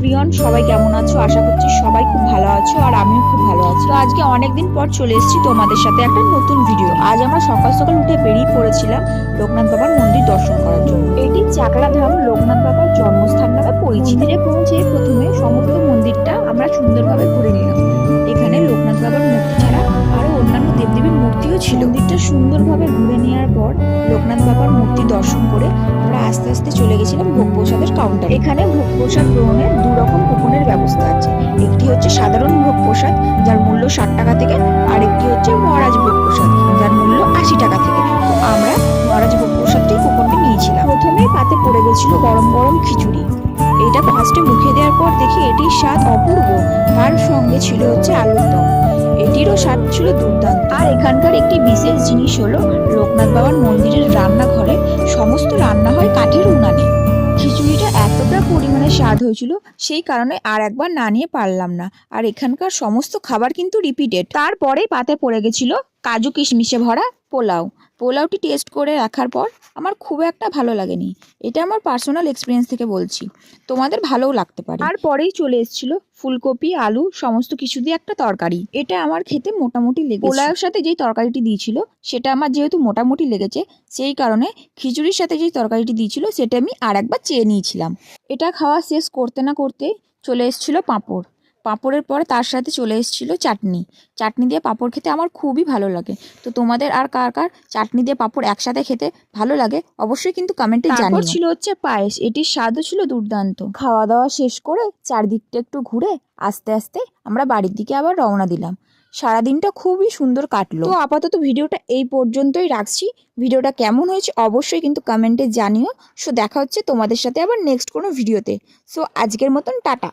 Everyone, সবাই কেমন আছো? আশা করছি সবাই খুব ভালো আছো আর আমিও খুব ভালো আছি। তো আজকে অনেকদিন পর চলে এসেছি তোমাদের সাথে একটা নতুন ভিডিও। আজ আমরা সকাল সকাল উঠে বেরিয়ে পড়েছিলাম লোকনাথ বাবার মন্দির দর্শন করার জন্য। এটি চাকলাধাম লোকনাথ বাবার জন্মস্থান নামে পরিচিত। মন্দিরে পৌঁছে প্রথমে সমস্ত মন্দিরটা আমরা সুন্দরভাবে ঘুরে নিলাম। এখানে লোকনাথ বাবার মূর্তি ছাড়া আরো অন্যান্য দেবদেবীর মূর্তিও ছিল। মন্দিরটা সুন্দরভাবে ঘুরে নেওয়ার পর লোকনাথ বাবার মূর্তি দর্শন করে আমরা আস্তে আস্তে চলে গেছিলাম ভোগ প্রসাদের কাউন্টার। এখানে ভোগ প্রসাদ গ্রহণের দু রকম কুপনের ব্যবস্থা আছে। একটি হচ্ছে সাধারণ ভোগ প্রসাদ যার মূল্য 60 টাকা থেকে, আর একটি হচ্ছে মহারাজ ভোগ প্রসাদ যার মূল্য 80 টাকা থেকে। তো আমরা মহারাজ ভোগ প্রসাদটি কুপনটি নিয়েছিলাম। প্রথমেই পাতে পড়ে গেছিল গরম গরম খিচুড়ি। এটা ফার্স্টে মুখে দেওয়ার পর দেখি এটির স্বাদ অপূর্ব। তার সঙ্গে ছিল হচ্ছে আলুর দম, এটিরও স্বাদ ছিল দুর্দান্ত। আর এখানকার একটি বিশেষ জিনিস হলো লোকনাথ বাবার মন্দিরের রান্নাঘরে সমস্ত রান্না হয় কাঠের উনানে। খিচুড়িটা এতটা পরিমাণে স্বাদ হয়েছিল, সেই কারণে আর একবার না নিয়ে পারলাম না। আর এখানকার সমস্ত খাবার কিন্তু রিপিটেড। তারপরে পাতে পড়ে গেছিল কাজু কিশমিশে ভরা পোলাও। পোলাওটি টেস্ট করে রাখার পর আমার খুব একটা ভালো লাগেনি। এটা আমার পার্সোনাল এক্সপিরিয়েন্স থেকে বলছি, তোমাদের ভালোও লাগতে পারে। আর পরেই চলে এসেছিল ফুলকপি আলু সমস্ত কিছু দিয়ে একটা তরকারি। এটা আমার খেতে মোটামুটি লেগেছে। পোলাওর সাথে যেই তরকারিটি দিয়েছিল সেটা আমার যেহেতু মোটামুটি লেগেছে, সেই কারণে খিচুড়ির সাথে যেই তরকারিটি দিয়েছিল সেটা আমি আর একবার চেয়ে নিয়েছিলাম। এটা খাওয়া শেষ করতে না করতে চলে এসেছিল পাঁপড়। পাঁপড়ের পরে তার সাথে চলে এসেছিল চাটনি। চাটনি দিয়ে পাঁপড় খেতে আমার খুবই ভালো লাগে। তো তোমাদের আর কার কার চাটনি দিয়ে পাঁপড় একসাথে খেতে ভালো লাগে অবশ্যই কিন্তু কমেন্টে জানিও। তারপর ছিল হচ্ছে পায়েস, এটির স্বাদও ছিল দুর্দান্ত। খাওয়া দাওয়া শেষ করে চারদিকটা একটু ঘুরে আস্তে আস্তে আমরা বাড়ির দিকে আবার রওনা দিলাম। সারাদিনটা খুবই সুন্দর কাটলো। তো আপাতত ভিডিওটা এই পর্যন্তই রাখছি। ভিডিওটা কেমন হয়েছে অবশ্যই কিন্তু কমেন্টে জানিও। সো দেখা হচ্ছে তোমাদের সাথে আবার নেক্সট কোনো ভিডিওতে। সো আজকের মতন টাটা।